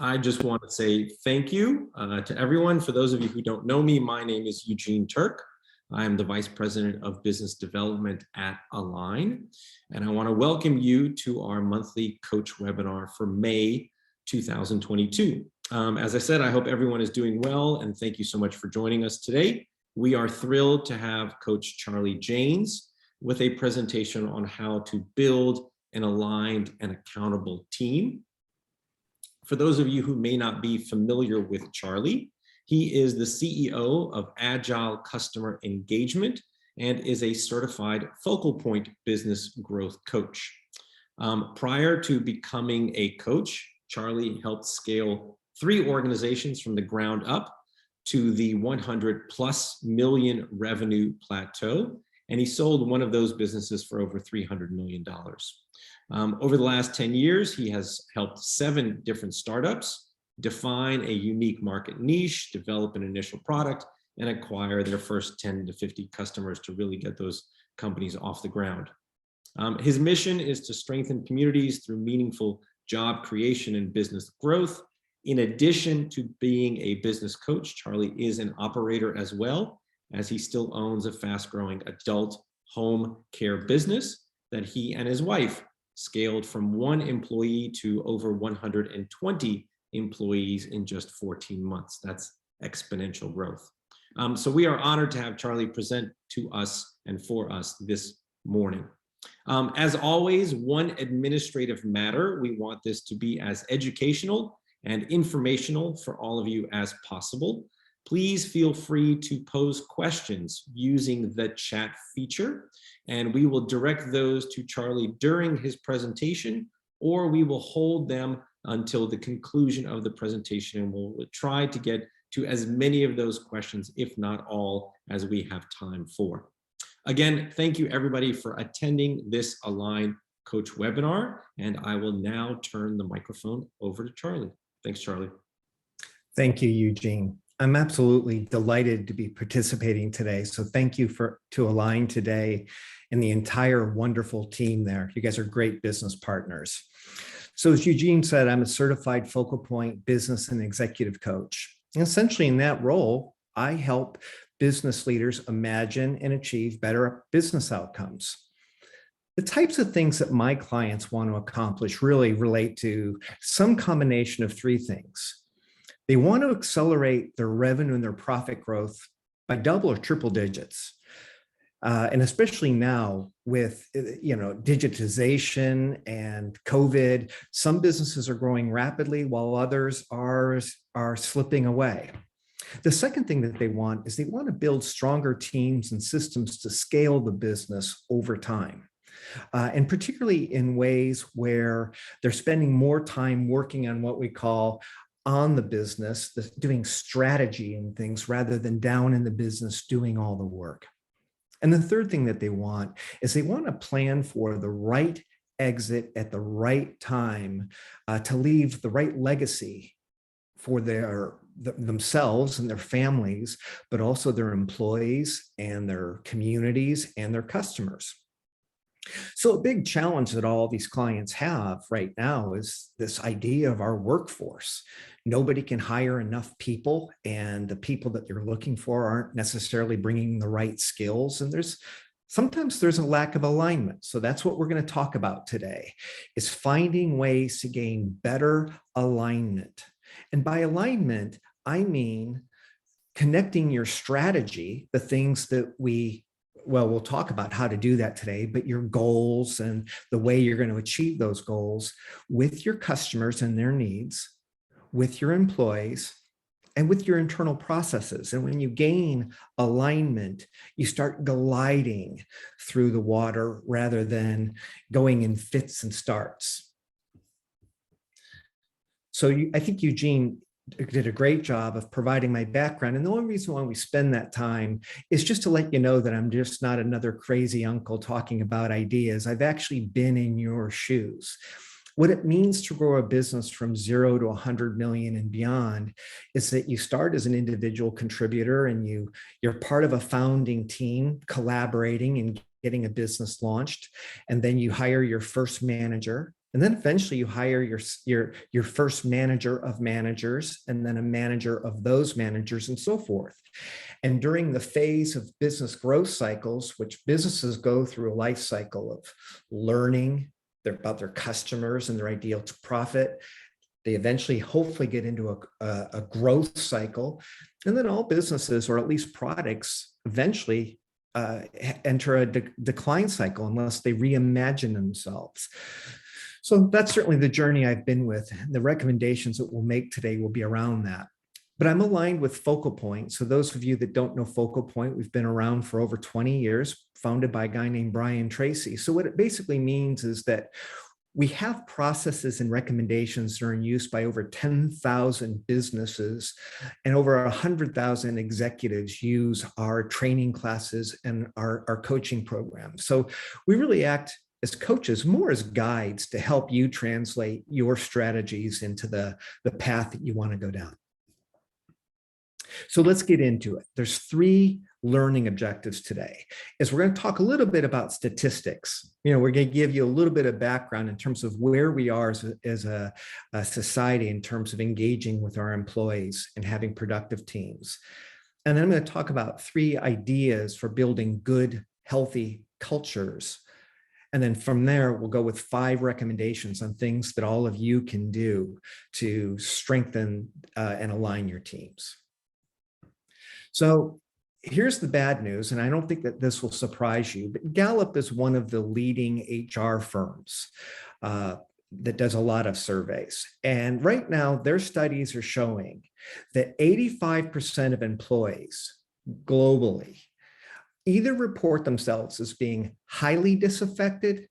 I just want to say thank you to everyone. For those of you who don't know me, my name is Eugene Turk. I am the Vice President of Business Development at Align, and I want to welcome you to our monthly coach webinar for May 2022. As I said, I hope everyone is doing well, and thank you so much for joining us today. We are thrilled to have Coach Charlie Janes with a presentation on how to build an aligned and accountable team. For those of you who may not be familiar with Charlie, he is the CEO of Agile Customer Engagement and is a certified focal point business growth coach. Prior to becoming a coach, Charlie helped scale 3 organizations from the ground up to the 100+ million revenue plateau, and he sold one of those businesses for over $300 million. Over the last 10 years, he has helped 7 different startups define a unique market niche, develop an initial product, and acquire their first 10 to 50 customers to really get those companies off the ground. His mission is to strengthen communities through meaningful job creation and business growth. In addition to being a business coach, Charlie is an operator as well, as he still owns a fast-growing adult home care business that he and his wife scaled from 1 employee to over 120 employees in just 14 months. That's exponential growth. So we are honored to have Charlie present to us and for us this morning. As always, one administrative matter, we want this to be as educational and informational for all of you as possible. Please feel free to pose questions using the chat feature, and we will direct those to Charlie during his presentation, or we will hold them until the conclusion of the presentation, and we'll try to get to as many of those questions, if not all, as we have time for. Again, thank you everybody for attending this Align Coach webinar, and I will now turn the microphone over to Charlie. Thanks, Charlie. Thank you, Eugene. I'm absolutely delighted to be participating today. So thank you to Align today and the entire wonderful team there. You guys are great business partners. So as Eugene said, I'm a certified focal point business and executive coach. And essentially in that role, I help business leaders imagine and achieve better business outcomes. The types of things that my clients want to accomplish really relate to some combination of 3 things. They want to accelerate their revenue and their profit growth by double or triple digits. And especially now with digitization and COVID, some businesses are growing rapidly while others are slipping away. The second thing that they want is they want to build stronger teams and systems to scale the business over time. And particularly in ways where they're spending more time working on what we call on the business, doing strategy and things rather than down in the business doing all the work. And the third thing that they want is they want to plan for the right exit at the right time to leave the right legacy for themselves and their families, but also their employees and their communities and their customers. So a big challenge that all these clients have right now is this idea of our workforce. Nobody can hire enough people, and the people that you're looking for aren't necessarily bringing the right skills. And sometimes there's a lack of alignment. So that's what we're going to talk about today, is finding ways to gain better alignment. And by alignment, I mean connecting your strategy, the things that we'll talk about how to do that today, but your goals and the way you're going to achieve those goals with your customers and their needs, with your employees, and with your internal processes. And when you gain alignment, you start gliding through the water rather than going in fits and starts. So I think Eugene did a great job of providing my background. And the only reason why we spend that time is just to let you know that I'm just not another crazy uncle talking about ideas. I've actually been in your shoes. What it means to grow a business from 0 to 100 million and beyond is that you start as an individual contributor and you're part of a founding team collaborating and getting a business launched. And then you hire your first manager. And then eventually you hire your first manager of managers, and then a manager of those managers, and so forth. And during the phase of business growth cycles, which businesses go through a life cycle of learning about their customers and their ideal to profit, they eventually hopefully get into a growth cycle. And then all businesses, or at least products, eventually enter a decline cycle unless they reimagine themselves. So that's certainly the journey I've been with. The recommendations that we'll make today will be around that. But I'm aligned with Focal Point. So those of you that don't know Focal Point, we've been around for over 20 years, founded by a guy named Brian Tracy. So what it basically means is that we have processes and recommendations that are in use by over 10,000 businesses, and over 100,000 executives use our training classes and our coaching programs. So we really act as coaches, more as guides to help you translate your strategies into the path that you want to go down. So let's get into it. There's 3 learning objectives today. We're going to talk a little bit about statistics. We're going to give you a little bit of background in terms of where we are as a society in terms of engaging with our employees and having productive teams. And then I'm going to talk about 3 ideas for building good, healthy cultures. And then from there, we'll go with 5 recommendations on things that all of you can do to strengthen and align your teams. So here's the bad news, and I don't think that this will surprise you, but Gallup is one of the leading HR firms that does a lot of surveys. And right now, their studies are showing that 85% of employees globally either report themselves as being highly disaffected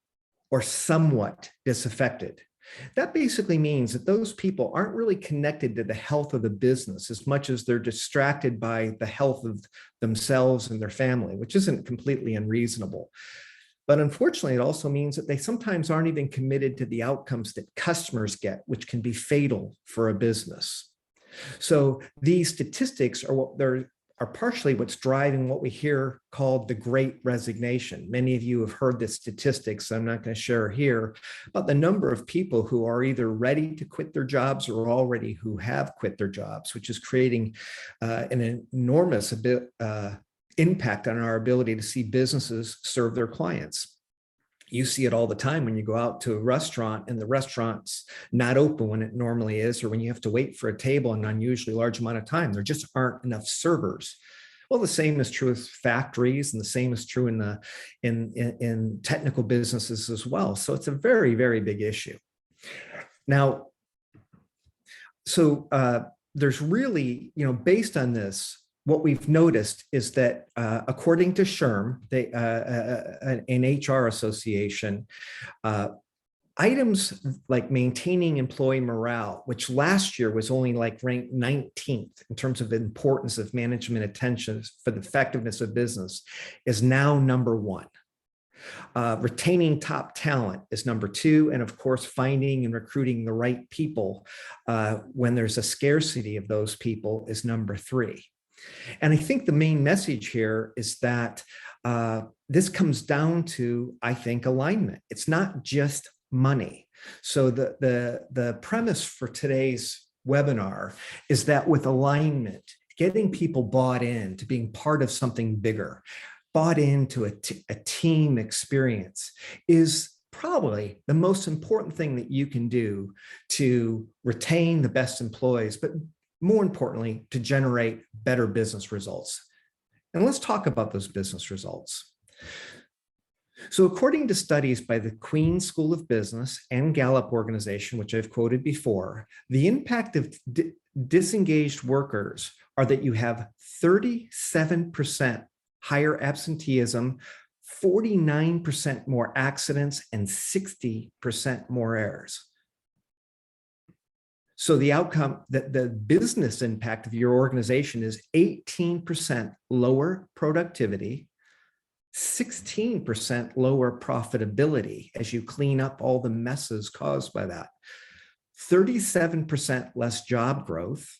or somewhat disaffected. That basically means that those people aren't really connected to the health of the business as much as they're distracted by the health of themselves and their family, which isn't completely unreasonable. But unfortunately, it also means that they sometimes aren't even committed to the outcomes that customers get, which can be fatal for a business. So these statistics are partially what's driving what we hear called the Great Resignation. Many of you have heard the statistics, I'm not going to share here, about the number of people who are either ready to quit their jobs or already who have quit their jobs, which is creating an enormous impact on our ability to see businesses serve their clients. You see it all the time when you go out to a restaurant and the restaurant's not open when it normally is, or when you have to wait for a table an unusually large amount of time. There just aren't enough servers. Well, the same is true with factories, and the same is true in technical businesses as well. So it's a very, very big issue. Now, so there's really, based on this, what we've noticed is that according to SHRM, an HR association, items like maintaining employee morale, which last year was only ranked 19th in terms of importance of management attention for the effectiveness of business, is now number 1. Retaining top talent is number 2. And of course, finding and recruiting the right people when there's a scarcity of those people is number 3. And I think the main message here is that this comes down to, I think, alignment. It's not just money. So the premise for today's webinar is that with alignment, getting people bought in to being part of something bigger, bought into a team experience, is probably the most important thing that you can do to retain the best employees, but more importantly, to generate better business results. And let's talk about those business results. So according to studies by the Queen's School of Business and Gallup organization, which I've quoted before, the impact of disengaged workers are that you have 37% higher absenteeism, 49% more accidents, and 60% more errors. So the outcome, the business impact of your organization is 18% lower productivity, 16% lower profitability as you clean up all the messes caused by that, 37% less job growth,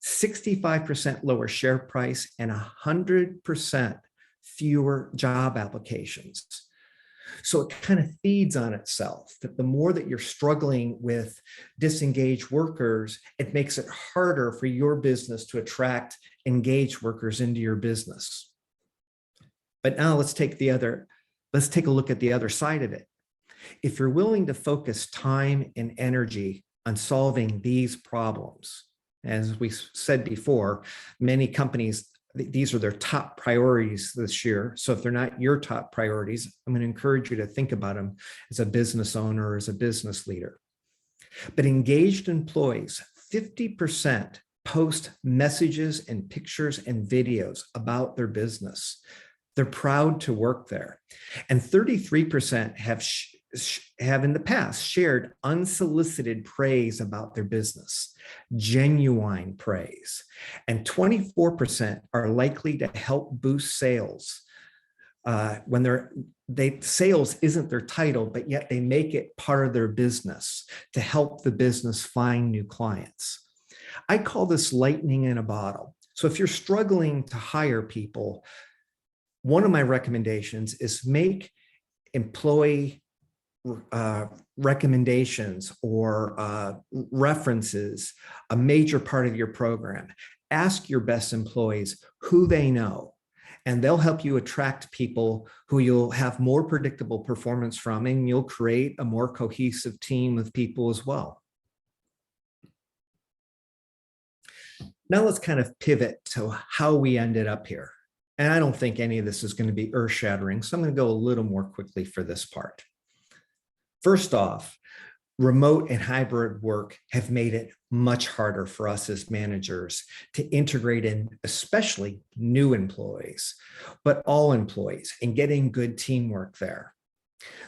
65% lower share price, and 100% fewer job applications. So it kind of feeds on itself, that the more that you're struggling with disengaged workers, it makes it harder for your business to attract engaged workers into your business. But now let's take a look at the other side of it. If you're willing to focus time and energy on solving these problems, as we said before, many companies, these are their top priorities this year. So if they're not your top priorities, I'm going to encourage you to think about them as a business owner or as a business leader. But engaged employees, 50% post messages and pictures and videos about their business. They're proud to work there. And 33% have in the past shared unsolicited praise about their business, genuine praise. And 24% are likely to help boost sales when sales isn't their title, but yet they make it part of their business to help the business find new clients. I call this lightning in a bottle. So if you're struggling to hire people, one of my recommendations is make employee recommendations or references a major part of your program. Ask your best employees who they know, and they'll help you attract people who you'll have more predictable performance from, and you'll create a more cohesive team of people as well. Now let's kind of pivot to how we ended up here. And I don't think any of this is going to be earth-shattering, so I'm going to go a little more quickly for this part. First off, remote and hybrid work have made it much harder for us as managers to integrate in, especially new employees, but all employees, and getting good teamwork there.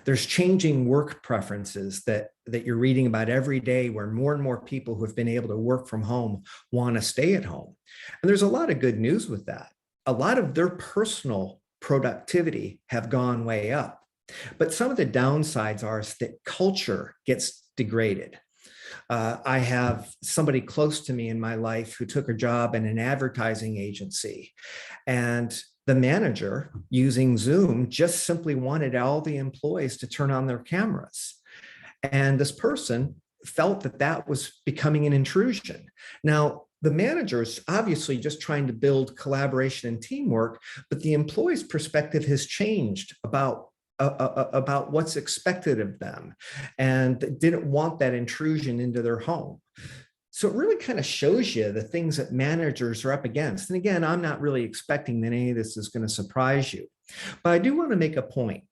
There's changing work preferences that you're reading about every day, where more and more people who have been able to work from home want to stay at home. And there's a lot of good news with that. A lot of their personal productivity have gone way up. But some of the downsides are that culture gets degraded. I have somebody close to me in my life who took a job in an advertising agency, and the manager, using Zoom, just simply wanted all the employees to turn on their cameras. And this person felt that that was becoming an intrusion. Now, the manager is obviously just trying to build collaboration and teamwork, but the employee's perspective has changed about what's expected of them, and didn't want that intrusion into their home. So it really kind of shows you the things that managers are up against. And again, I'm not really expecting that any of this is going to surprise you, but I do want to make a point.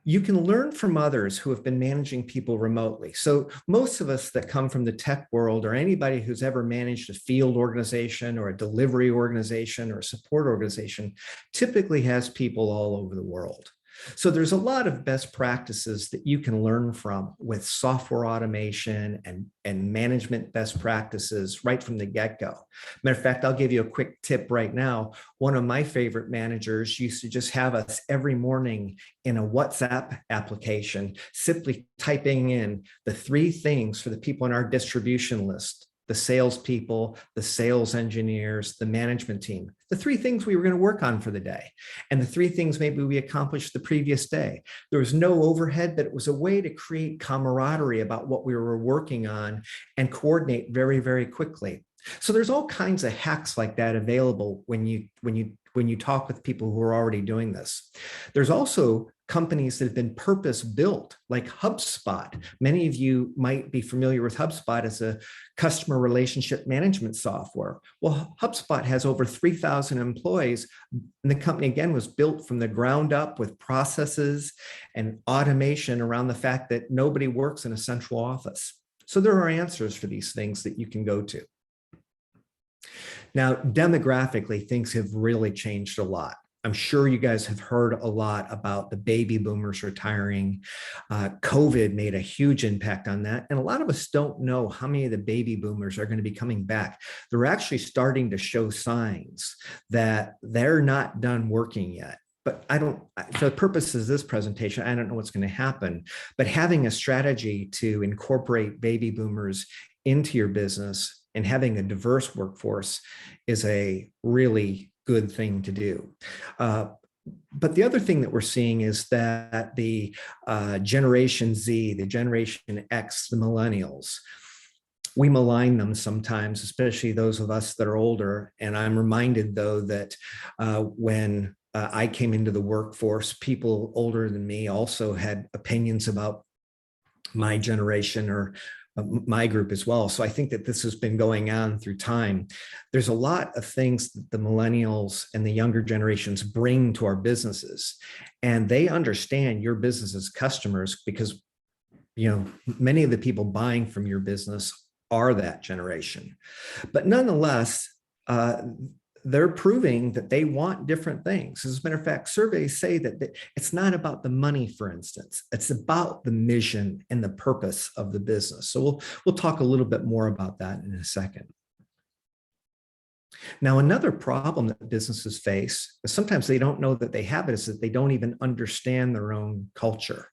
You can learn from others who have been managing people remotely. So most of us that come from the tech world, or anybody who's ever managed a field organization or a delivery organization or a support organization, typically has people all over the world. So there's a lot of best practices that you can learn from with software automation and management best practices right from the get-go. Matter of fact, I'll give you a quick tip right now. One of my favorite managers used to just have us every morning in a WhatsApp application, simply typing in the 3 things for the people on our distribution list: the salespeople, the sales engineers, the management team, the 3 things we were going to work on for the day, and the 3 things maybe we accomplished the previous day. There was no overhead, but it was a way to create camaraderie about what we were working on and coordinate very, very quickly. So there's all kinds of hacks like that available when you talk with people who are already doing this. There's also companies that have been purpose built, like HubSpot. Many of you might be familiar with HubSpot as a customer relationship management software. Well, HubSpot has over 3,000 employees, and the company, again, was built from the ground up with processes and automation around the fact that nobody works in a central office. So there are answers for these things that you can go to. Now, demographically, things have really changed a lot. I'm sure you guys have heard a lot about the baby boomers retiring. COVID made a huge impact on that. And a lot of us don't know how many of the baby boomers are going to be coming back. They're actually starting to show signs that they're not done working yet. But for the purposes of this presentation, I don't know what's going to happen. But having a strategy to incorporate baby boomers into your business and having a diverse workforce is a really good thing to do. But the other thing that we're seeing is that the Generation Z, the Generation X, the millennials, we malign them sometimes, especially those of us that are older. And I'm reminded, though, that when I came into the workforce, people older than me also had opinions about my generation or my group as well. So I think that this has been going on through time. There's a lot of things that the millennials and the younger generations bring to our businesses, and they understand your business's customers because, you know, many of the people buying from your business are that generation. But nonetheless, they're proving that they want different things. As a matter of fact, surveys say that it's not about the money, for instance. It's about the mission and the purpose of the business. So we'll talk a little bit more about that in a second. Now, another problem that businesses face, sometimes they don't know that they have it, is that they don't even understand their own culture.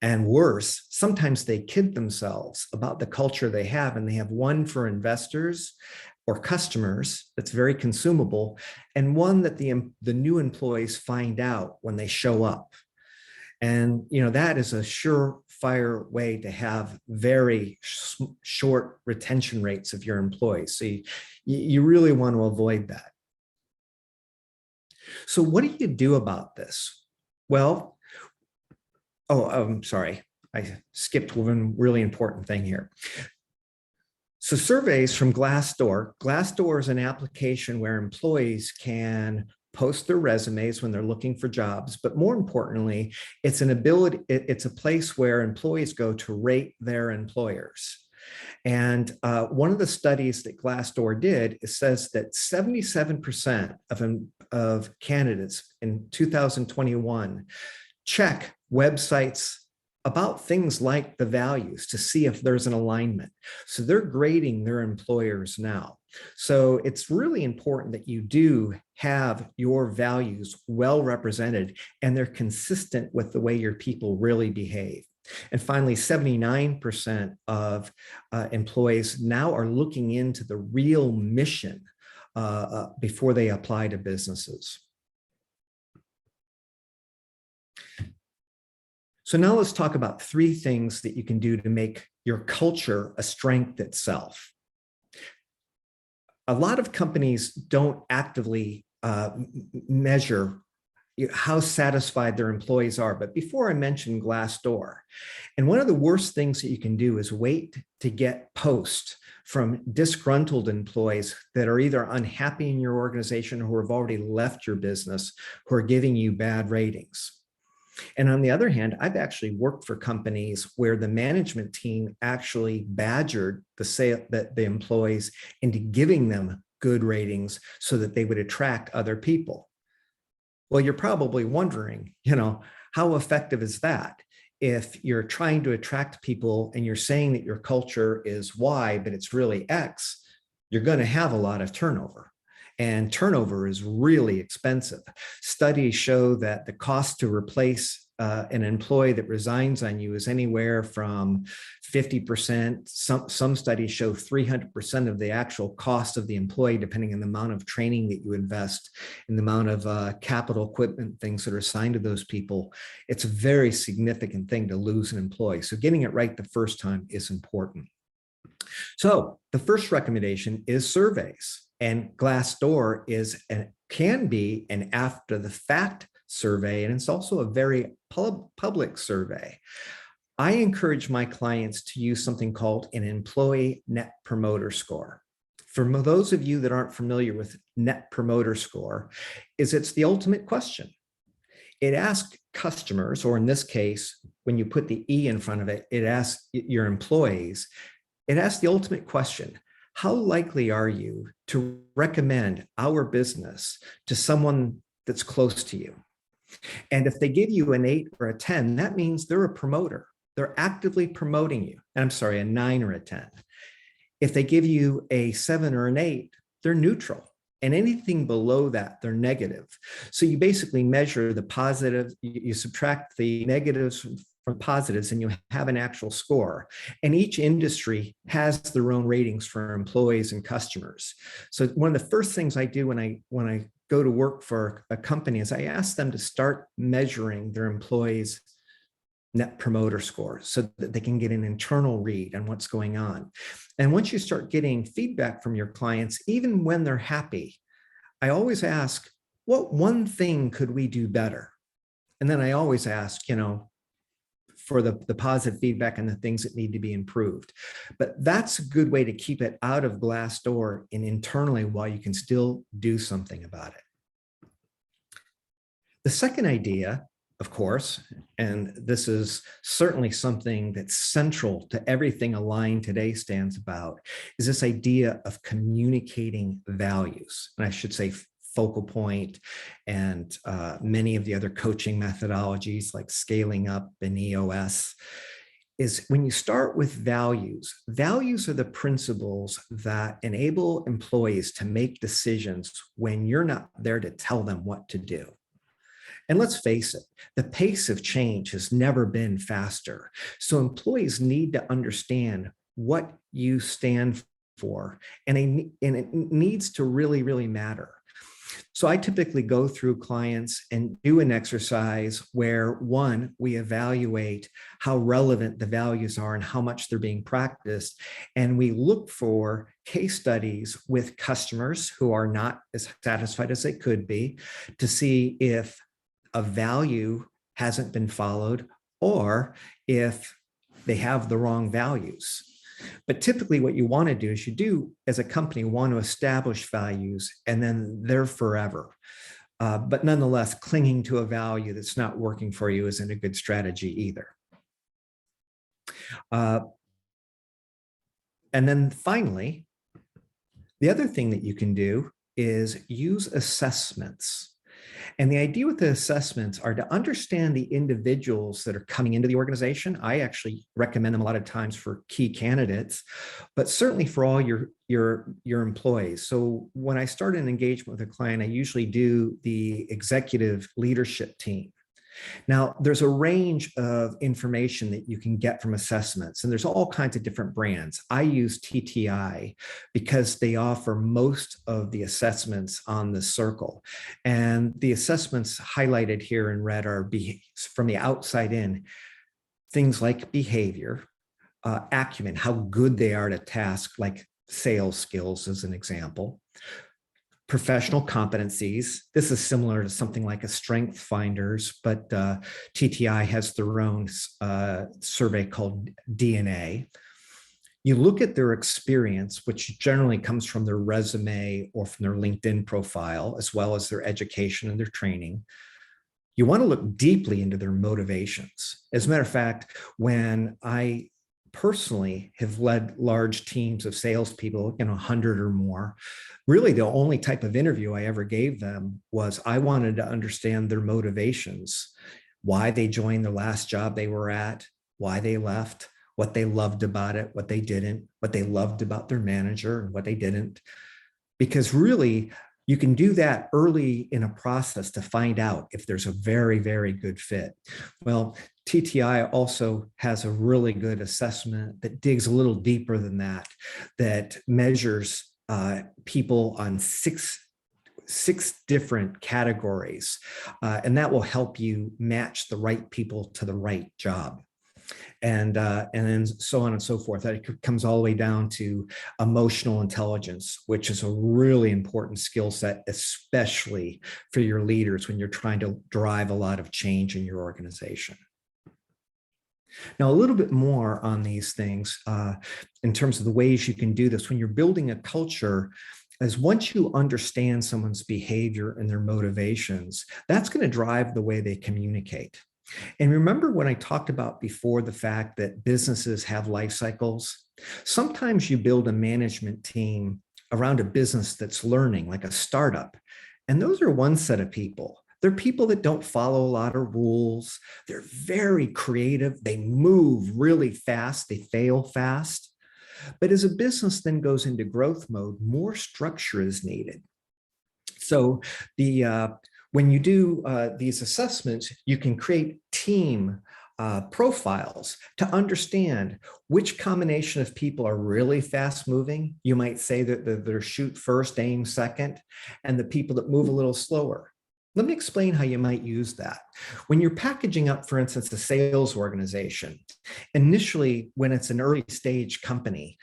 And worse, sometimes they kid themselves about the culture they have, and they have one for investors or customers that's very consumable, and one that the new employees find out when they show up. And that is a surefire way to have very short retention rates of your employees. So you really want to avoid that. So what do you do about this? Well, I'm sorry, I skipped one really important thing here. So surveys from Glassdoor. Glassdoor is an application where employees can post their resumes when they're looking for jobs, but more importantly, it's a place where employees go to rate their employers. And one of the studies that Glassdoor did, it says that 77% of candidates in 2021 check websites about things like the values to see if there's an alignment. So they're grading their employers now. So it's really important that you do have your values well represented and they're consistent with the way your people really behave. And finally, 79% of employees now are looking into the real mission before they apply to businesses. So now let's talk about 3 things that you can do to make your culture a strength itself. A lot of companies don't actively measure how satisfied their employees are. But before I mentioned Glassdoor, and one of the worst things that you can do is wait to get posts from disgruntled employees that are either unhappy in your organization or who have already left your business, who are giving you bad ratings. And on the other hand, I've actually worked for companies where the management team actually badgered the employees into giving them good ratings so that they would attract other people. Well, you're probably wondering, how effective is that? If you're trying to attract people and you're saying that your culture is Y, but it's really X, you're going to have a lot of turnover. And turnover is really expensive. Studies show that the cost to replace an employee that resigns on you is anywhere from 50%. Some studies show 300% of the actual cost of the employee, depending on the amount of training that you invest and the amount of capital equipment, things that are assigned to those people. It's a very significant thing to lose an employee. So getting it right the first time is important. So the first recommendation is surveys. And Glassdoor can be an after the fact survey, and it's also a very public survey. I encourage my clients to use something called an employee net promoter score. For those of you that aren't familiar with net promoter score, it's the ultimate question. It asks customers, or in this case, when you put the E in front of it, it asks your employees, it asks the ultimate question. How likely are you to recommend our business to someone that's close to you? And if they give you an 8 or a 10, that means they're a promoter. They're actively promoting you. I'm sorry, a 9 or a 10. If they give you a 7 or an 8, they're neutral. And anything below that, they're negative. So you basically measure the positive, you subtract the negatives from positives, and you have an actual score. And each industry has their own ratings for employees and customers. So one of the first things I do when I go to work for a company is I ask them to start measuring their employees' net promoter score so that they can get an internal read on what's going on. And once you start getting feedback from your clients, even when they're happy, I always ask, what one thing could we do better? And then I always ask, for the positive feedback and the things that need to be improved. But that's a good way to keep it out of Glassdoor and internally while you can still do something about it. The second idea, of course, and this is certainly something that's central to everything Align today stands about, is this idea of communicating values. And I should say focal point and many of the other coaching methodologies like scaling up and EOS, is when you start with values, values are the principles that enable employees to make decisions when you're not there to tell them what to do. And let's face it, the pace of change has never been faster. So employees need to understand what you stand for, and it needs to really, really matter. So I typically go through clients and do an exercise where, one, we evaluate how relevant the values are and how much they're being practiced. And we look for case studies with customers who are not as satisfied as they could be to see if a value hasn't been followed or if they have the wrong values. But typically what you want to do is you do, as a company, want to establish values and then they're forever. But nonetheless, clinging to a value that's not working for you isn't a good strategy either. And then finally, the other thing that you can do is use assessments. And the idea with the assessments are to understand the individuals that are coming into the organization. I actually recommend them a lot of times for key candidates, but certainly for all your employees. So when I start an engagement with a client, I usually do the executive leadership team. Now, there's a range of information that you can get from assessments, and there's all kinds of different brands. I use TTI because they offer most of the assessments on the circle. And the assessments highlighted here in red are from the outside in, things like behavior, acumen, how good they are at a task, like sales skills as an example. Professional competencies. This is similar to something like a Strength Finders, but TTI has their own survey called DNA. You look at their experience, which generally comes from their resume or from their LinkedIn profile, as well as their education and their training. You want to look deeply into their motivations. As a matter of fact, when I personally have led large teams of salespeople, 100 or more, really the only type of interview I ever gave them was I wanted to understand their motivations, why they joined the last job they were at, why they left, what they loved about it, what they didn't, what they loved about their manager and what they didn't. Because really, you can do that early in a process to find out if there's a very, very good fit. Well, TTI also has a really good assessment that digs a little deeper than that, that measures people on six different categories. And that will help you match the right people to the right job. And then so on and so forth. That comes all the way down to emotional intelligence, which is a really important skill set, especially for your leaders when you're trying to drive a lot of change in your organization. Now, a little bit more on these things in terms of the ways you can do this when you're building a culture. As once you understand someone's behavior and their motivations, that's going to drive the way they communicate. And remember when I talked about before the fact that businesses have life cycles? Sometimes you build a management team around a business that's learning, like a startup. And those are one set of people. They're people that don't follow a lot of rules. They're very creative. They move really fast. They fail fast. But as a business then goes into growth mode, more structure is needed. So when you do these assessments, you can create team profiles to understand which combination of people are really fast moving. You might say that they're shoot first, aim second, and the people that move a little slower. Let me explain how you might use that. When you're packaging up, for instance, a sales organization, initially, when it's an early stage company,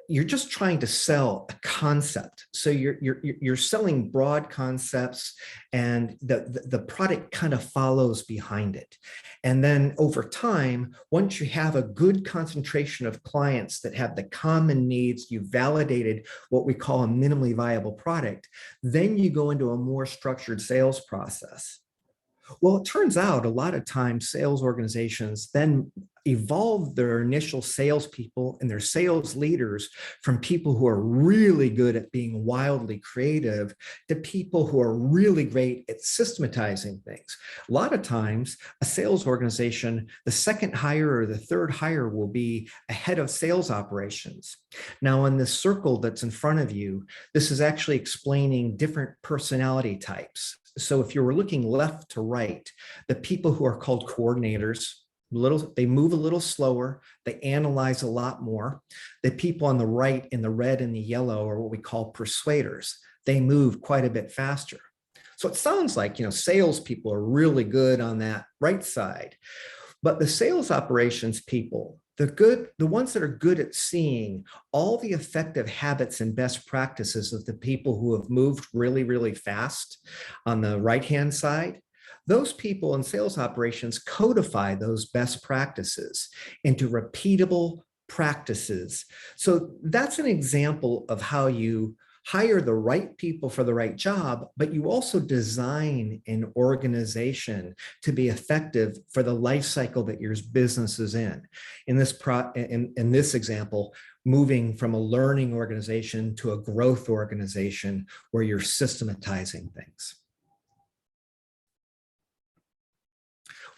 you're just trying to sell a concept. So you're selling broad concepts, and the product kind of follows behind it. And then over time, once you have a good concentration of clients that have the common needs, you validated what we call a minimally viable product, then you go into a more structured sales process. Well, it turns out a lot of times sales organizations then evolve their initial salespeople and their sales leaders from people who are really good at being wildly creative to people who are really great at systematizing things. A lot of times, a sales organization, the second hire or the third hire will be a head of sales operations. Now, in this circle that's in front of you, this is actually explaining different personality types. So if you were looking left to right, the people who are called coordinators, they move a little slower, they analyze a lot more. The people on the right in the red and the yellow are what we call persuaders. They move quite a bit faster. So it sounds like, salespeople are really good on that right side, but the sales operations people, the ones that are good at seeing all the effective habits and best practices of the people who have moved really, really fast on the right-hand side, those people in sales operations codify those best practices into repeatable practices. So that's an example of how you hire the right people for the right job, but you also design an organization to be effective for the life cycle that your business is in. In this example, moving from a learning organization to a growth organization where you're systematizing things.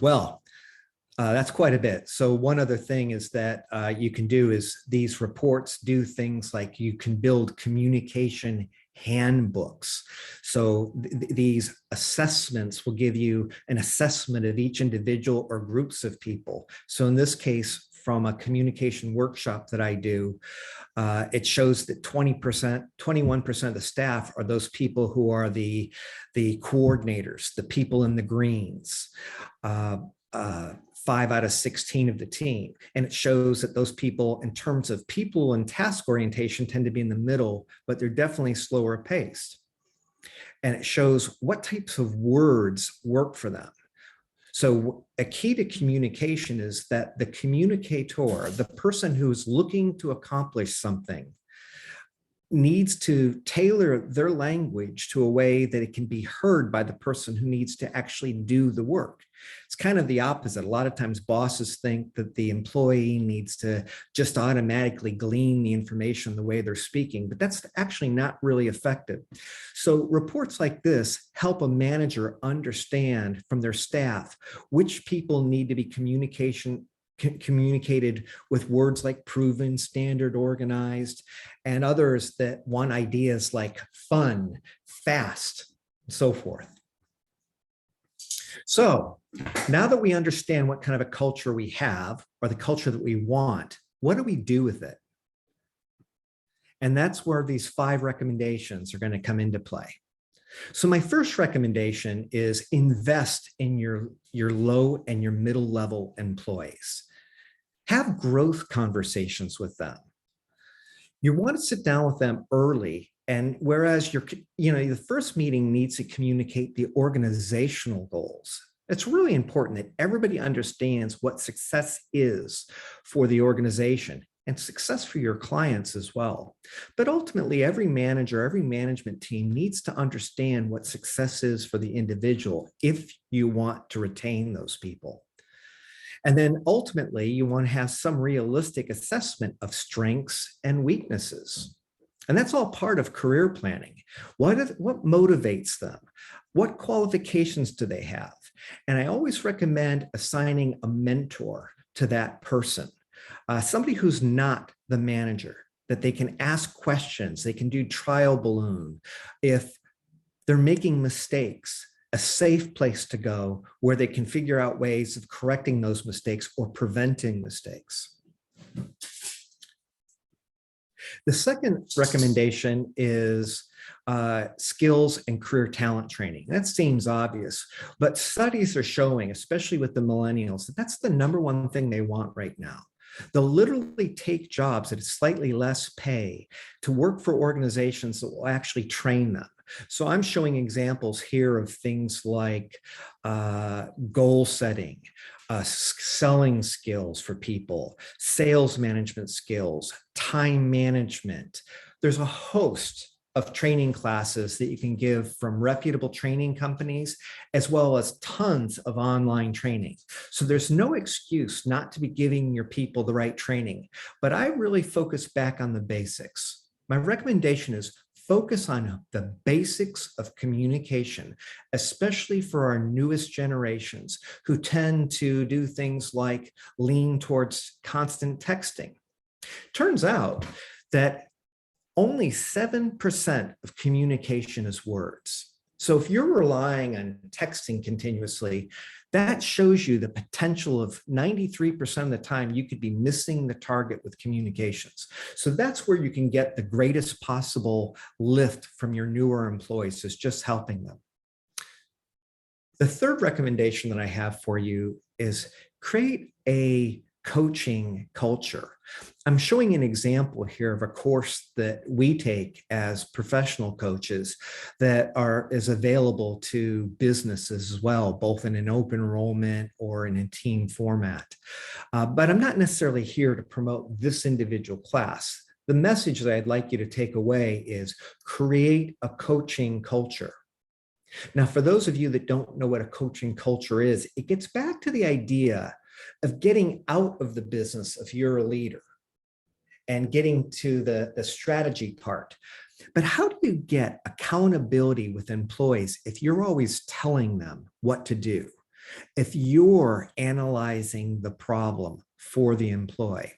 Well, that's quite a bit. So one other thing is that you can do is these reports do things like you can build communication handbooks. So these assessments will give you an assessment of each individual or groups of people. So in this case, from a communication workshop that I do, it shows that 21% of the staff are those people who are the coordinators, the people in the greens. 5 out of 16 of the team. And it shows that those people, in terms of people and task orientation, tend to be in the middle, but they're definitely slower paced. And it shows what types of words work for them. So a key to communication is that the communicator, the person who's looking to accomplish something, needs to tailor their language to a way that it can be heard by the person who needs to actually do the work. It's kind of the opposite. A lot of times bosses think that the employee needs to just automatically glean the information the way they're speaking, but that's actually not really effective. So reports like this help a manager understand from their staff which people need to be communicated with words like proven, standard, organized, and others that want ideas like fun, fast, and so forth. So now that we understand what kind of a culture we have, or the culture that we want, what do we do with it? And that's where these 5 recommendations are going to come into play. So my first recommendation is invest in your low and your middle level employees. Have growth conversations with them. You want to sit down with them early, and whereas the first meeting needs to communicate the organizational goals. It's really important that everybody understands what success is for the organization and success for your clients as well. But ultimately, every manager, every management team needs to understand what success is for the individual if you want to retain those people. And then ultimately, you want to have some realistic assessment of strengths and weaknesses. And that's all part of career planning. What motivates them? What qualifications do they have? And I always recommend assigning a mentor to that person, somebody who's not the manager, that they can ask questions, they can do trial balloon. If they're making mistakes, a safe place to go where they can figure out ways of correcting those mistakes or preventing mistakes. The second recommendation is skills and career talent training. That seems obvious, but studies are showing, especially with the millennials, that that's the number one thing they want right now. They'll literally take jobs at slightly less pay to work for organizations that will actually train them. So I'm showing examples here of things like goal setting, selling skills for people, sales management skills, time management. There's a host of training classes that you can give from reputable training companies, as well as tons of online training. So there's no excuse not to be giving your people the right training. But I really focus back on the basics. My recommendation is focus on the basics of communication, especially for our newest generations who tend to do things like lean towards constant texting. Turns out that only 7% of communication is words. So if you're relying on texting continuously, that shows you the potential of 93% of the time you could be missing the target with communications. So that's where you can get the greatest possible lift from your newer employees, is just helping them. The third recommendation that I have for you is create a coaching culture. I'm showing an example here of a course that we take as professional coaches that is available to businesses as well, both in an open enrollment or in a team format. But I'm not necessarily here to promote this individual class. The message that I'd like you to take away is create a coaching culture. Now, for those of you that don't know what a coaching culture is, it gets back to the idea of getting out of the business if you're a leader and getting to the strategy part. But how do you get accountability with employees if you're always telling them what to do, if you're analyzing the problem for the employee?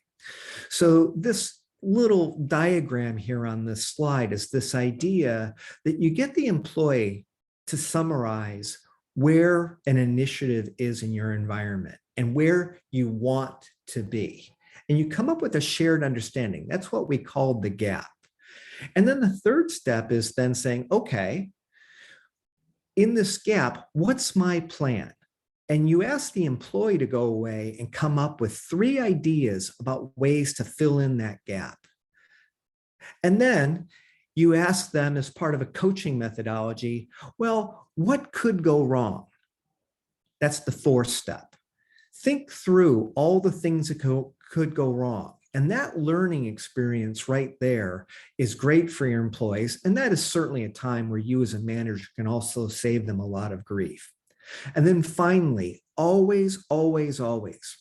So this little diagram here on this slide is this idea that you get the employee to summarize where an initiative is in your environment and where you want to be. And you come up with a shared understanding. That's what we call the gap. And then the third step is then saying, okay, in this gap, what's my plan? And you ask the employee to go away and come up with 3 ideas about ways to fill in that gap. And then you ask them, as part of a coaching methodology, well, what could go wrong? That's the 4th step. Think through all the things that could go wrong. And that learning experience right there is great for your employees. And that is certainly a time where you as a manager can also save them a lot of grief. And then finally, always, always, always,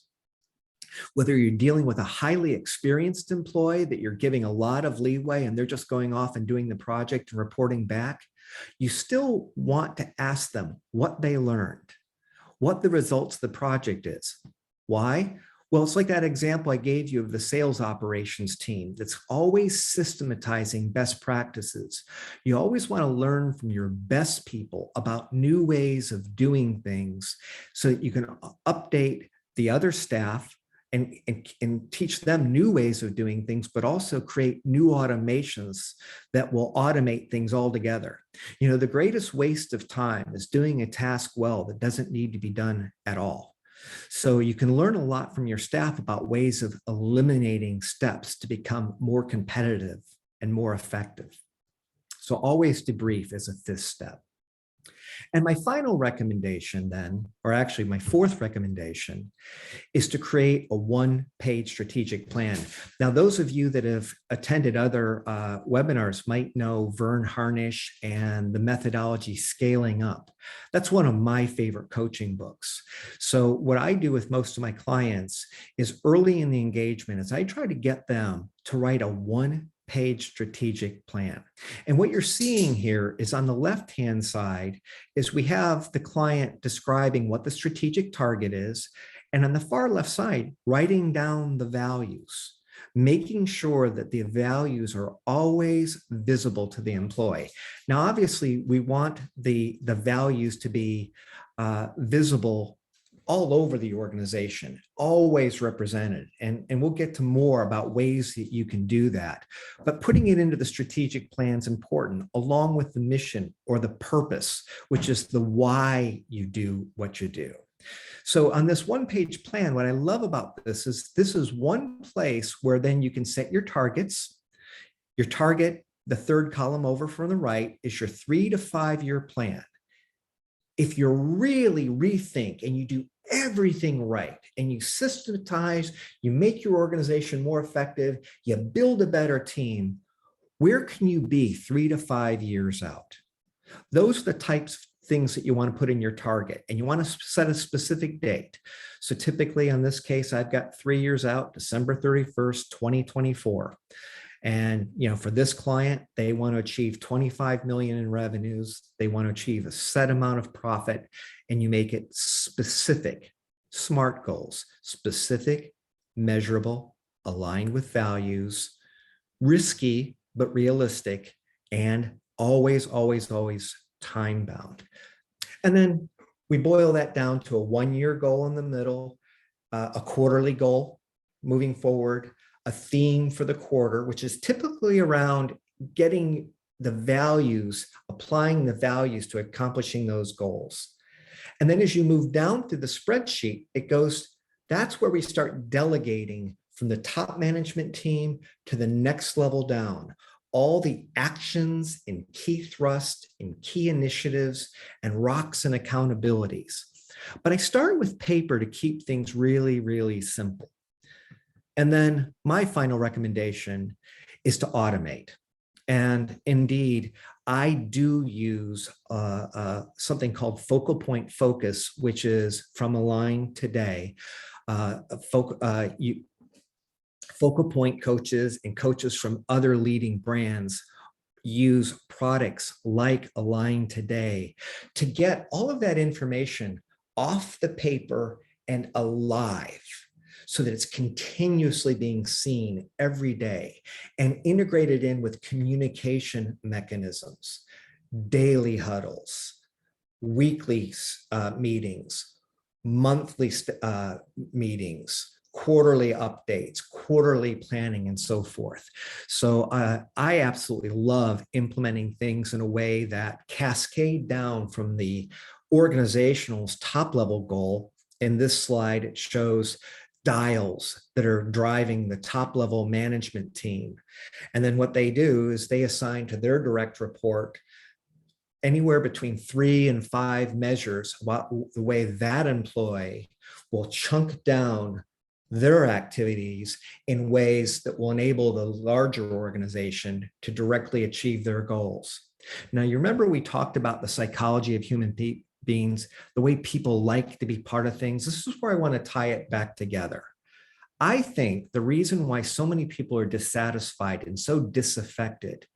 whether you're dealing with a highly experienced employee that you're giving a lot of leeway and they're just going off and doing the project and reporting back, you still want to ask them what they learned, what the results of the project is. Why? Well, it's like that example I gave you of the sales operations team that's always systematizing best practices. You always want to learn from your best people about new ways of doing things so that you can update the other staff and teach them new ways of doing things, but also create new automations that will automate things altogether. You know, the greatest waste of time is doing a task well that doesn't need to be done at all. So you can learn a lot from your staff about ways of eliminating steps to become more competitive and more effective. So always debrief is a 5th step. And my final recommendation then, or actually my 4th recommendation, is to create a 1-page strategic plan. Now, those of you that have attended other webinars might know Vern Harnish and the methodology Scaling Up. That's one of my favorite coaching books. So what I do with most of my clients is early in the engagement is I try to get them to write a 1-page strategic plan. And what you're seeing here is on the left-hand side is we have the client describing what the strategic target is. And on the far left side, writing down the values. making sure that the values are always visible to the employee. Now, obviously, we want the values to be visible all over the organization, always represented. And we'll get to more about ways that you can do that. But putting it into the strategic plan is important, along with the mission or the purpose, which is the why you do what you do. So on this one-page plan, what I love about this is one place where then you can set your targets. Your target, the third column over from the right, is your 3 to 5 year plan. If you really rethink and you do everything right and you systematize, you make your organization more effective, you build a better team, where can you be 3 to 5 years out? Those are the types of things that you want to put in your target, and you want to set a specific date. So typically in this case, I've got 3 years out, December 31st, 2024. And, for this client, they want to achieve 25 million in revenues. They want to achieve a set amount of profit, and you make it specific, SMART goals, specific, measurable, aligned with values, risky, but realistic, and always, always, always time bound. And then we boil that down to a 1 year goal in the middle, a quarterly goal moving forward, a theme for the quarter, which is typically around getting the values, applying the values to accomplishing those goals. And then as you move down through the spreadsheet, that's where we start delegating from the top management team to the next level down, all the actions and key thrusts and key initiatives and rocks and accountabilities. But I start with paper to keep things really, really simple. And then my final recommendation is to automate. And indeed, I do use something called focal point focus, which is from Align today. Focal point coaches and coaches from other leading brands use products like Align today to get all of that information off the paper and alive, so that it's continuously being seen every day and integrated in with communication mechanisms, daily huddles, weekly meetings, monthly meetings, quarterly updates, quarterly planning, and so forth. So I absolutely love implementing things in a way that cascade down from the organizational's top level goal. In this slide, it shows dials that are driving the top level management team. And then what they do is they assign to their direct report anywhere between 3 and 5 measures, the way that employee will chunk down their activities in ways that will enable the larger organization to directly achieve their goals. Now, you remember we talked about the psychology of human beings, the way people like to be part of things. This is where I want to tie it back together. I think the reason why so many people are dissatisfied and so disaffected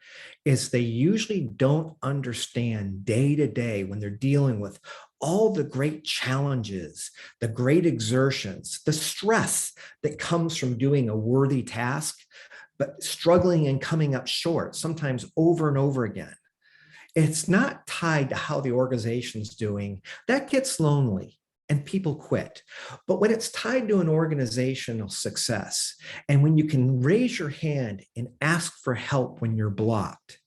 is they usually don't understand day to day, when they're dealing with all the great challenges, the great exertions, the stress that comes from doing a worthy task, but struggling and coming up short, sometimes over and over again. It's not tied to how the organization's doing. That gets lonely and people quit. But when it's tied to an organizational success, and when you can raise your hand and ask for help when you're blocked,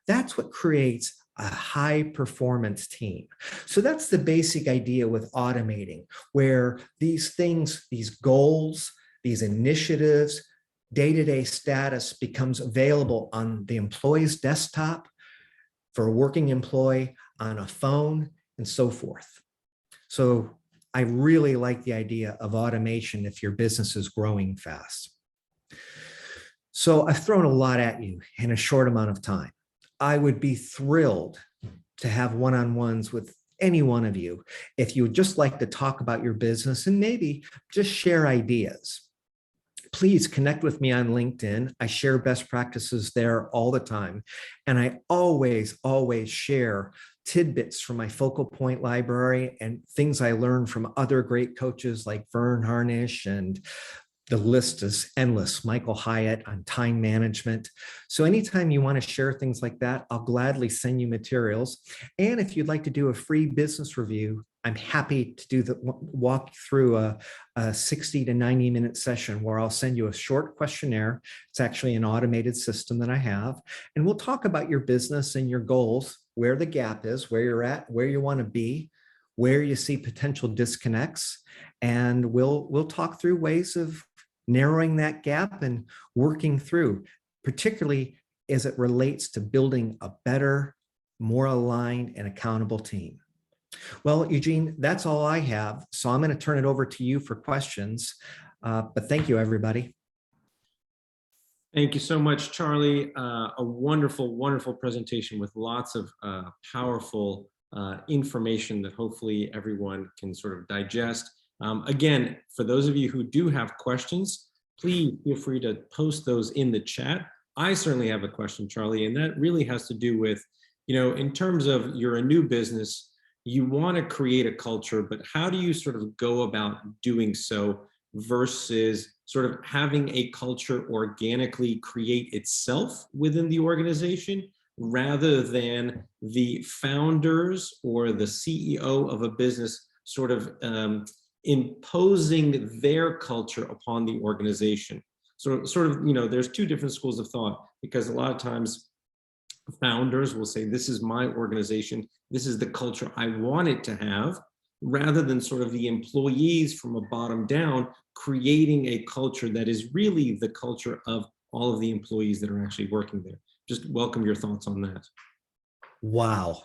that's what creates a high performance team. So that's the basic idea with automating, where these things, these goals, these initiatives, day-to-day status becomes available on the employee's desktop, for a working employee, on a phone, and so forth. So I really like the idea of automation if your business is growing fast. So I've thrown a lot at you in a short amount of time. I would be thrilled to have one-on-ones with any one of you if you would just like to talk about your business and maybe just share ideas. Please connect with me on LinkedIn. I share best practices there all the time. And I always, always share tidbits from my focal point library and things I learned from other great coaches like Vern Harnish and The list is endless. Michael Hyatt on time management. So anytime you want to share things like that, I'll gladly send you materials. And if you'd like to do a free business review, I'm happy to do the walk through a 60 to 90-minute session where I'll send you a short questionnaire. It's actually an automated system that I have. And we'll talk about your business and your goals, where the gap is, where you're at, where you want to be, where you see potential disconnects. And we'll talk through ways of narrowing that gap and working through, particularly as it relates to building a better, more aligned and accountable team. Well, Eugene, that's all I have. So I'm going to turn it over to you for questions. But thank you, everybody. Thank you so much, Charlie. A wonderful, wonderful presentation with lots of powerful information that hopefully everyone can sort of digest. Again, for those of you who do have questions, please feel free to post those in the chat. I certainly have a question, Charlie, and that really has to do with, in terms of you're a new business, you want to create a culture, but how do you sort of go about doing so versus sort of having a culture organically create itself within the organization rather than the founders or the CEO of a business sort of imposing their culture upon the organization. So sort of, there's two different schools of thought, because a lot of times founders will say, this is my organization, this is the culture I want it to have, rather than sort of the employees from a bottom down creating a culture that is really the culture of all of the employees that are actually working there. Just welcome your thoughts on that. Wow,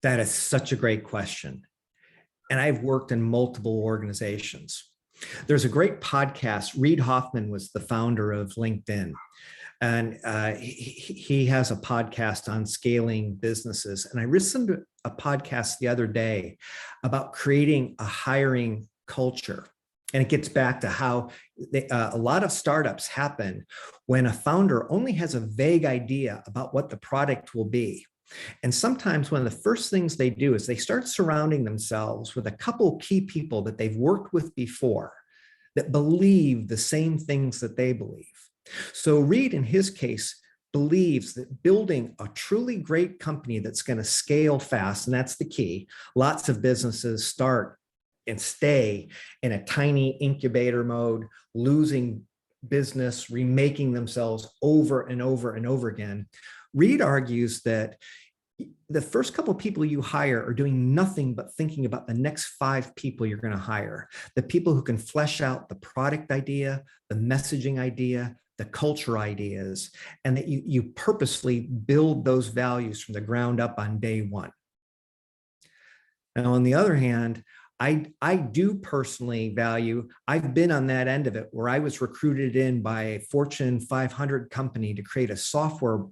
that is such a great question. And I've worked in multiple organizations. There's a great podcast. Reid Hoffman was the founder of LinkedIn. And he has a podcast on scaling businesses. And I listened to a podcast the other day about creating a hiring culture. And it gets back to how a lot of startups happen when a founder only has a vague idea about what the product will be. And sometimes one of the first things they do is they start surrounding themselves with a couple key people that they've worked with before that believe the same things that they believe. So Reid, in his case, believes that building a truly great company that's going to scale fast, and that's the key. Lots of businesses start and stay in a tiny incubator mode, losing business, remaking themselves over and over and over again. Reid argues that the first couple of people you hire are doing nothing but thinking about the next 5 people you're going to hire, the people who can flesh out the product idea, the messaging idea, the culture ideas, and that you purposely build those values from the ground up on day one. Now, on the other hand, I do personally value, I've been on that end of it where I was recruited in by a Fortune 500 company to create a software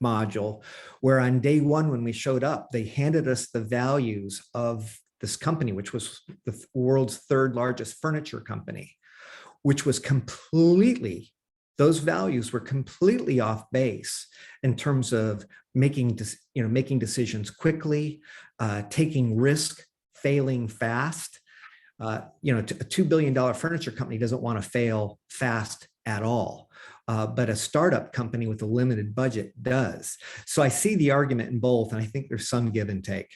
module where on day one, when we showed up, they handed us the values of this company, which was the world's 3rd largest furniture company, which was completely, those values were completely off base in terms of making decisions quickly, taking risk, failing fast. A $2 billion furniture company doesn't want to fail fast at all. But a startup company with a limited budget does. So I see the argument in both, and I think there's some give and take.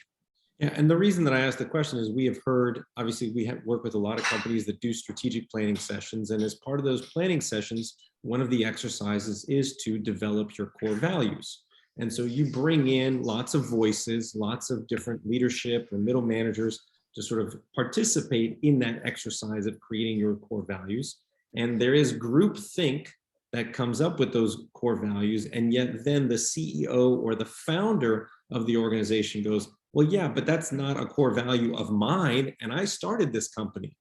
Yeah, and the reason that I asked the question is we have heard, obviously we have worked with a lot of companies that do strategic planning sessions, and as part of those planning sessions, one of the exercises is to develop your core values. And so you bring in lots of voices, lots of different leadership and middle managers to sort of participate in that exercise of creating your core values. And there is group think that comes up with those core values, and yet then the CEO or the founder of the organization goes, well, yeah, but that's not a core value of mine, and I started this company.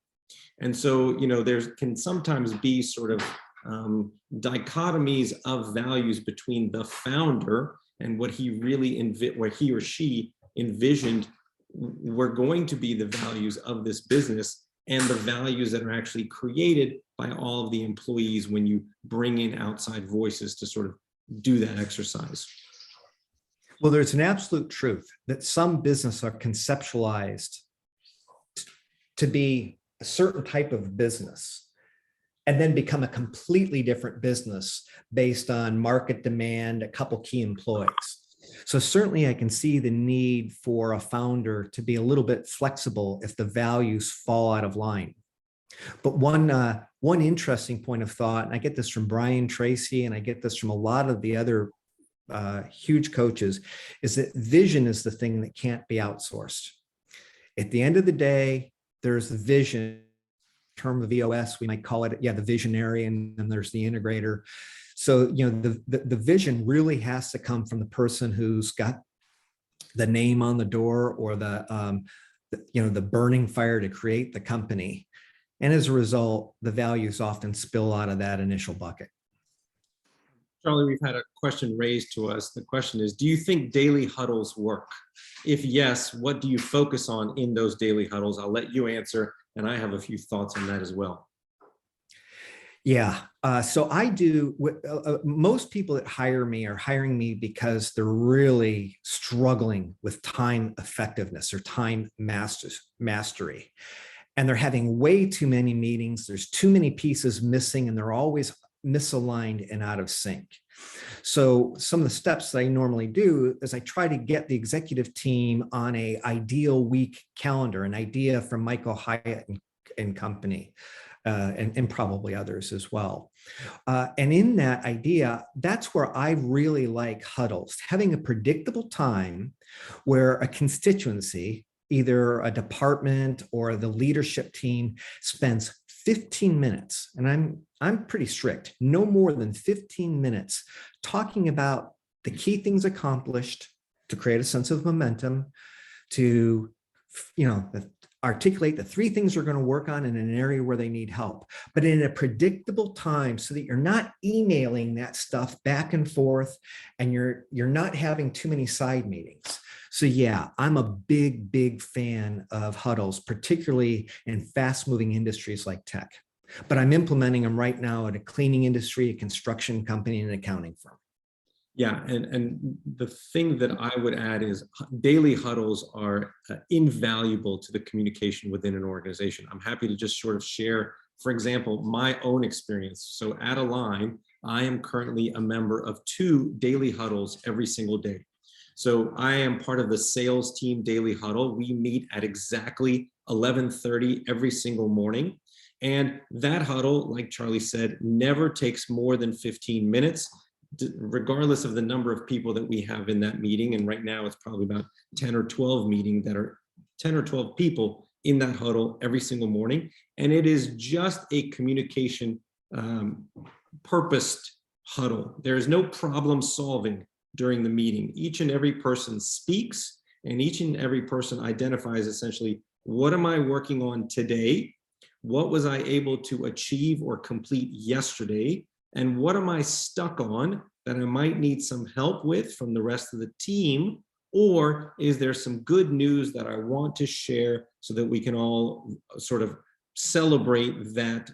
And so, there can sometimes be sort of dichotomies of values between the founder and what he really what he or she envisioned were going to be the values of this business, and the values that are actually created by all of the employees when you bring in outside voices to sort of do that exercise. Well, there's an absolute truth that some businesses are conceptualized to be a certain type of business. and then become a completely different business based on market demand, a couple key employees. So certainly I can see the need for a founder to be a little bit flexible if the values fall out of line. But one interesting point of thought, and I get this from Brian Tracy, and I get this from a lot of the other huge coaches, is that vision is the thing that can't be outsourced. At the end of the day, there's the vision. Term of EOS, we might call it, the visionary, and then there's the integrator. So, the vision really has to come from the person who's got the name on the door, or the burning fire to create the company. And as a result, the values often spill out of that initial bucket. Charlie, we've had a question raised to us. The question is, do you think daily huddles work? If yes, what do you focus on in those daily huddles? I'll let you answer, and I have a few thoughts on that as well. Yeah, so I do. Most people that hire me are hiring me because they're really struggling with time effectiveness or time mastery. And they're having way too many meetings. There's too many pieces missing, and they're always misaligned and out of sync. So some of the steps that I normally do is I try to get the executive team on an ideal week calendar, an idea from Michael Hyatt and company, and probably others as well. And in that idea, that's where I really like huddles, having a predictable time where a constituency, either a department or the leadership team, spends 15 minutes, and I'm pretty strict, no more than 15 minutes, talking about the key things accomplished to create a sense of momentum, to articulate the 3 things they're going to work on in an area where they need help, but in a predictable time, so that you're not emailing that stuff back and forth, and you're not having too many side meetings. So yeah, I'm a big fan of huddles, particularly in fast-moving industries like tech. But I'm implementing them right now at a cleaning industry, a construction company, and an accounting firm. Yeah, and the thing that I would add is daily huddles are invaluable to the communication within an organization. I'm happy to just sort of share, for example, my own experience. So at Align, I am currently a member of 2 daily huddles every single day. So I am part of the sales team daily huddle. We meet at exactly 11:30 every single morning. And that huddle, like Charlie said, never takes more than 15 minutes, regardless of the number of people that we have in that meeting. And right now it's probably about 10 or 12 people in that huddle every single morning. And it is just a communication purposed huddle. There is no problem solving during the meeting. Each and every person speaks, and each and every person identifies essentially, what am I working on today? What was I able to achieve or complete yesterday? And what am I stuck on that I might need some help with from the rest of the team? Or is there some good news that I want to share so that we can all sort of celebrate that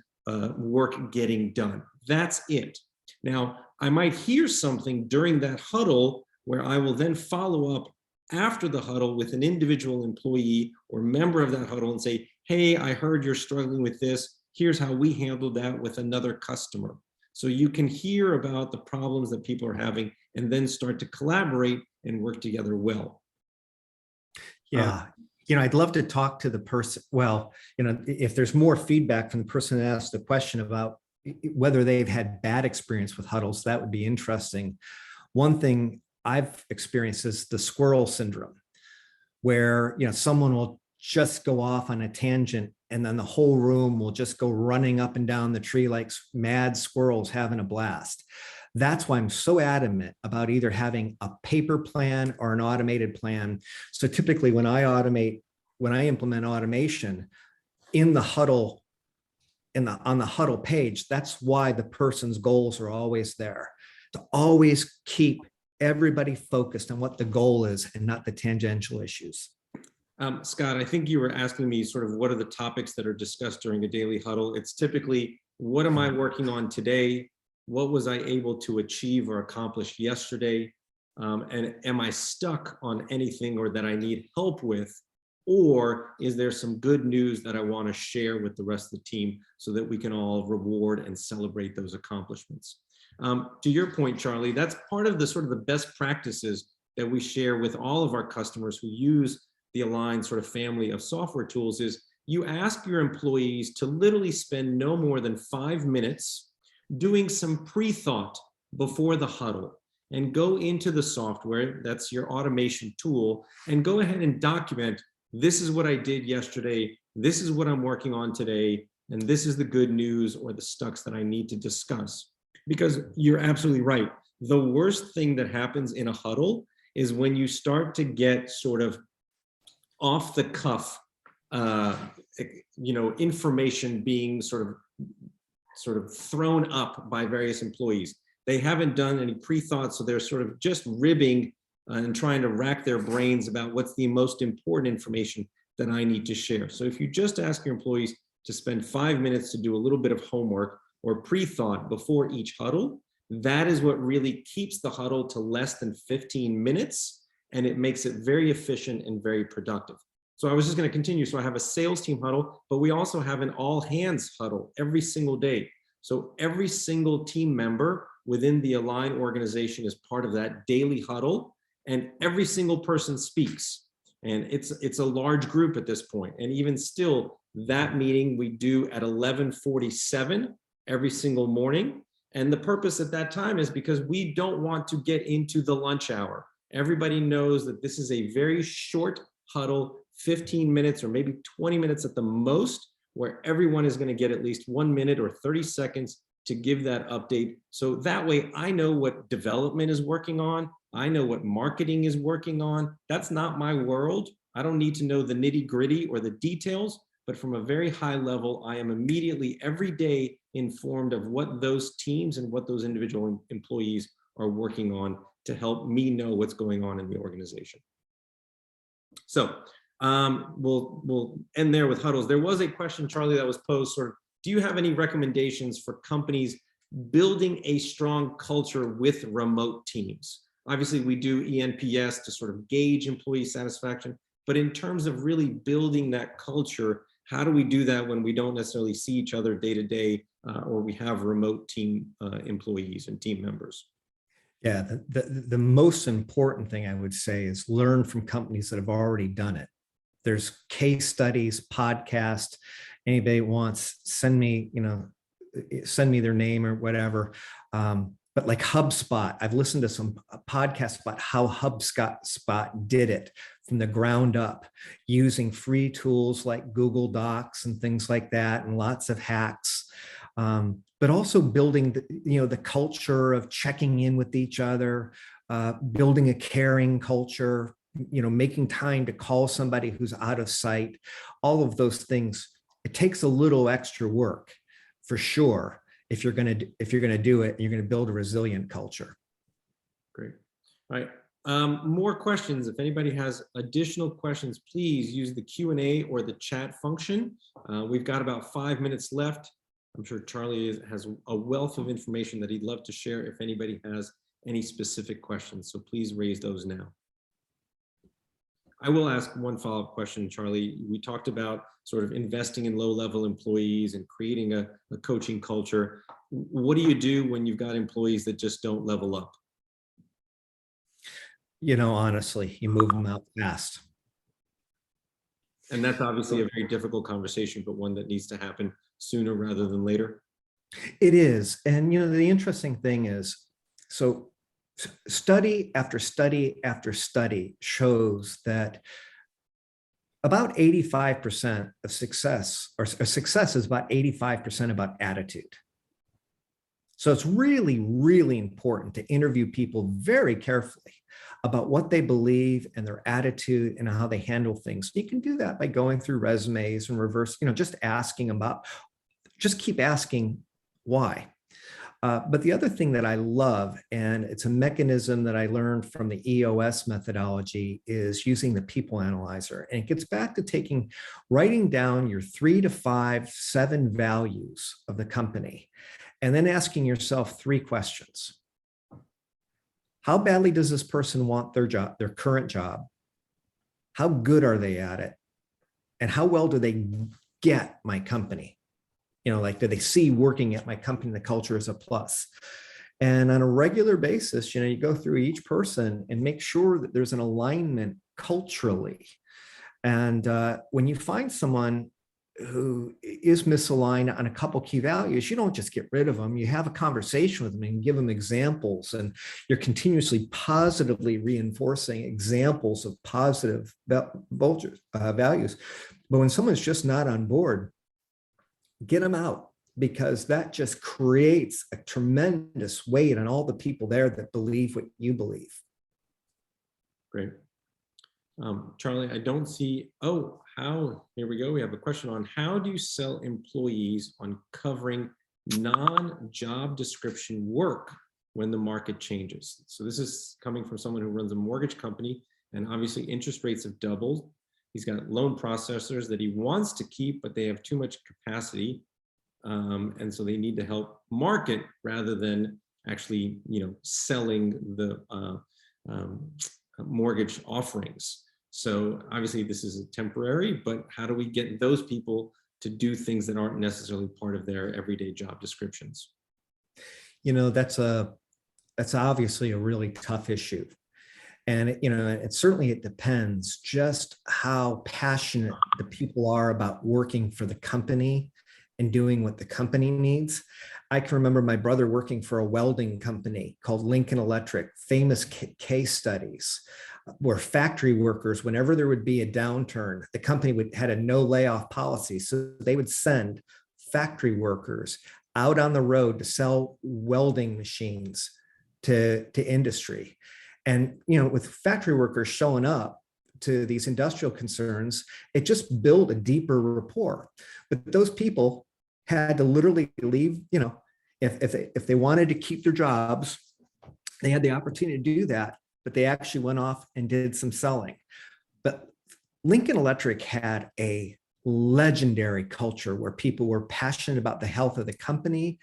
work getting done? That's it. Now, I might hear something during that huddle where I will then follow up after the huddle with an individual employee or member of that huddle and say, hey, I heard you're struggling with this. Here's how we handled that with another customer. So you can hear about the problems that people are having and then start to collaborate and work together well. Yeah. I'd love to talk to the person. Well, if there's more feedback from the person that asked the question about whether they've had bad experience with huddles, that would be interesting. One thing I've experienced is the squirrel syndrome, where someone will just go off on a tangent, and then the whole room will just go running up and down the tree like mad squirrels having a blast. That's why I'm so adamant about either having a paper plan or an automated plan. So typically when I implement automation in the huddle, on the huddle page, that's why the person's goals are always there, to always keep everybody focused on what the goal is and not the tangential issues. Scott, I think you were asking me sort of what are the topics that are discussed during a daily huddle. It's typically, what am I working on today? What was I able to achieve or accomplish yesterday? And am I stuck on anything or that I need help with Or is there some good news that I want to share with the rest of the team so that we can all reward and celebrate those accomplishments? To your point, Charlie, that's part of the sort of the best practices that we share with all of our customers who use the Align sort of family of software tools is you ask your employees to literally spend no more than 5 minutes doing some pre-thought before the huddle and go into the software, that's your automation tool, and go ahead and document, this is what I did yesterday, this is what I'm working on today, and this is the good news or the stucks that I need to discuss. Because you're absolutely right. The worst thing that happens in a huddle is when you start to get sort of off the cuff, information being sort of thrown up by various employees. They haven't done any pre-thought, so they're sort of just ribbing and trying to rack their brains about what's the most important information that I need to share. So if you just ask your employees to spend 5 minutes to do a little bit of homework or pre-thought before each huddle, that is what really keeps the huddle to less than 15 minutes, and it makes it very efficient and very productive. So I was just going to continue. So I have a sales team huddle, but we also have an all hands huddle every single day. So every single team member within the Align organization is part of that daily huddle, and every single person speaks. And it's a large group at this point. And even still, that meeting we do at 11:47 every single morning. And the purpose at that time is because we don't want to get into the lunch hour. Everybody knows that this is a very short huddle, 15 minutes or maybe 20 minutes at the most, where everyone is going to get at least 1 minute or 30 seconds to give that update. So that way I know what development is working on. I know what marketing is working on. That's not my world. I don't need to know the nitty gritty or the details, but from a very high level, I am immediately every day informed of what those teams and what those individual employees are working on to help me know what's going on in the organization. So we'll end there with huddles. There was a question, Charlie, that was posed sort of, do you have any recommendations for companies building a strong culture with remote teams? Obviously, we do ENPS to sort of gauge employee satisfaction, but in terms of really building that culture, how do we do that when we don't necessarily see each other day to day, or we have remote team employees and team members? Yeah, the most important thing I would say is learn from companies that have already done it. There's case studies, podcasts. Anybody wants, send me their name or whatever. But like HubSpot, I've listened to some podcasts about how HubSpot did it from the ground up, using free tools like Google Docs and things like that, and lots of hacks. But also building the culture of checking in with each other, building a caring culture, making time to call somebody who's out of sight. All of those things, it takes a little extra work for sure if you're going to do it, you're going to build a resilient culture. Great. All right. More questions. If anybody has additional questions, please use the Q&A or the chat function. We've got about 5 minutes left. I'm sure Charlie has a wealth of information that he'd love to share if anybody has any specific questions. So please raise those now. I will ask one follow-up question, Charlie. We talked about sort of investing in low-level employees and creating a coaching culture. What do you do when you've got employees that just don't level up? Honestly, you move them out fast. And that's obviously a very difficult conversation, but one that needs to happen sooner rather than later. It is. And, the interesting thing is, so study after study after study shows that about 85% of success, or success is about 85% about attitude. So it's really, really important to interview people very carefully about what they believe and their attitude and how they handle things. You can do that by going through resumes and reverse, just asking about, just keep asking why. But the other thing that I love, and it's a mechanism that I learned from the EOS methodology, is using the people analyzer. And it gets back to writing down your 3 to 5, 7 values of the company, and then asking yourself 3 questions. How badly does this person want their job, their current job? How good are they at it? and how well do they get my company? Like, do they see working at my company, the culture is a plus? And on a regular basis, you go through each person and make sure that there's an alignment culturally. And when you find someone who is misaligned on a couple key values, you don't just get rid of them. You have a conversation with them and give them examples, and you're continuously positively reinforcing examples of positive values. But when someone's just not on board, get them out, because that just creates a tremendous weight on all the people there that believe what you believe. Great. Charlie, I don't see, here we go. We have a question on how do you sell employees on covering non-job description work when the market changes? So this is coming from someone who runs a mortgage company, and obviously interest rates have doubled. He's got loan processors that he wants to keep, but they have too much capacity. And so they need to help market rather than actually, selling the mortgage offerings. So obviously this is temporary, but how do we get those people to do things that aren't necessarily part of their everyday job descriptions? That's obviously a really tough issue. And, it depends just how passionate the people are about working for the company and doing what the company needs. I can remember my brother working for a welding company called Lincoln Electric, famous case studies where factory workers, whenever there would be a downturn, the company had a no layoff policy. So they would send factory workers out on the road to sell welding machines to industry. And, with factory workers showing up to these industrial concerns, it just built a deeper rapport. But those people had to literally leave, if they wanted to keep their jobs, they had the opportunity to do that, but they actually went off and did some selling. But Lincoln Electric had a legendary culture where people were passionate about the health of the company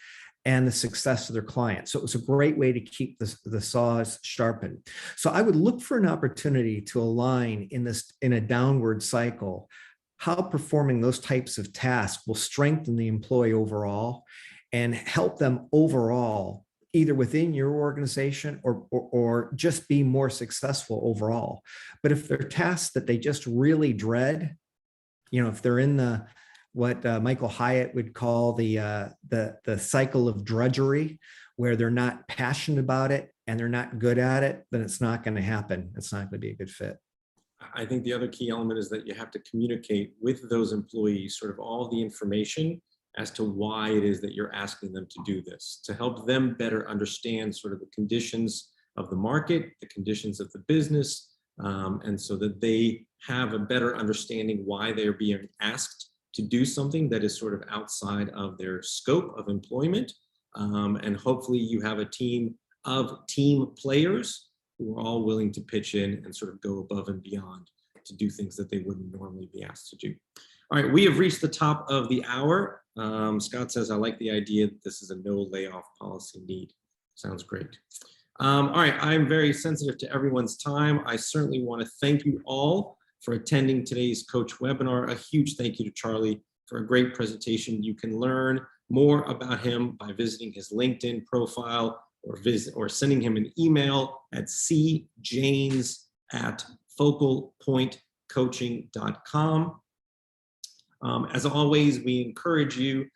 and the success of their clients. So it was a great way to keep the saws sharpened. So I would look for an opportunity to align in a downward cycle, how performing those types of tasks will strengthen the employee overall and help them overall, either within your organization or just be more successful overall. But if they're tasks that they just really dread, if they're in what Michael Hyatt would call the cycle of drudgery, where they're not passionate about it and they're not good at it, then it's not going to happen. It's not going to be a good fit. I think the other key element is that you have to communicate with those employees sort of all the information as to why it is that you're asking them to do this, to help them better understand sort of the conditions of the market, the conditions of the business, and so that they have a better understanding why they're being asked to do something that is sort of outside of their scope of employment. And hopefully you have a team of team players who are all willing to pitch in and sort of go above and beyond to do things that they wouldn't normally be asked to do. All right, we have reached the top of the hour. Scott says, I like the idea that this is a no layoff policy need. Sounds great. All right, I'm very sensitive to everyone's time. I certainly want to thank you all for attending today's coach webinar. A huge thank you to Charlie for a great presentation. You can learn more about him by visiting his LinkedIn profile or sending him an email at cjanes@focalpointcoaching.com. As always, we encourage you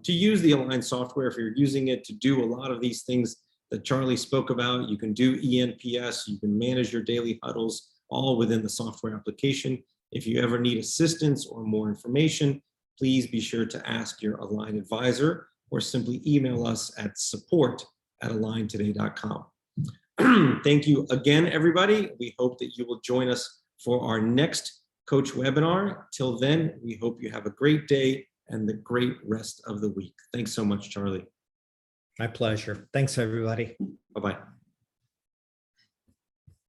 to use the Align software if you're using it to do a lot of these things that Charlie spoke about. You can do ENPS, you can manage your daily huddles, all within the software application. If you ever need assistance or more information, please be sure to ask your Align advisor or simply email us at support@aligntoday.com. Thank you again, everybody. We hope that you will join us for our next coach webinar. Till then, we hope you have a great day and the great rest of the week. Thanks so much, Charlie. My pleasure. Thanks, everybody. Bye-bye.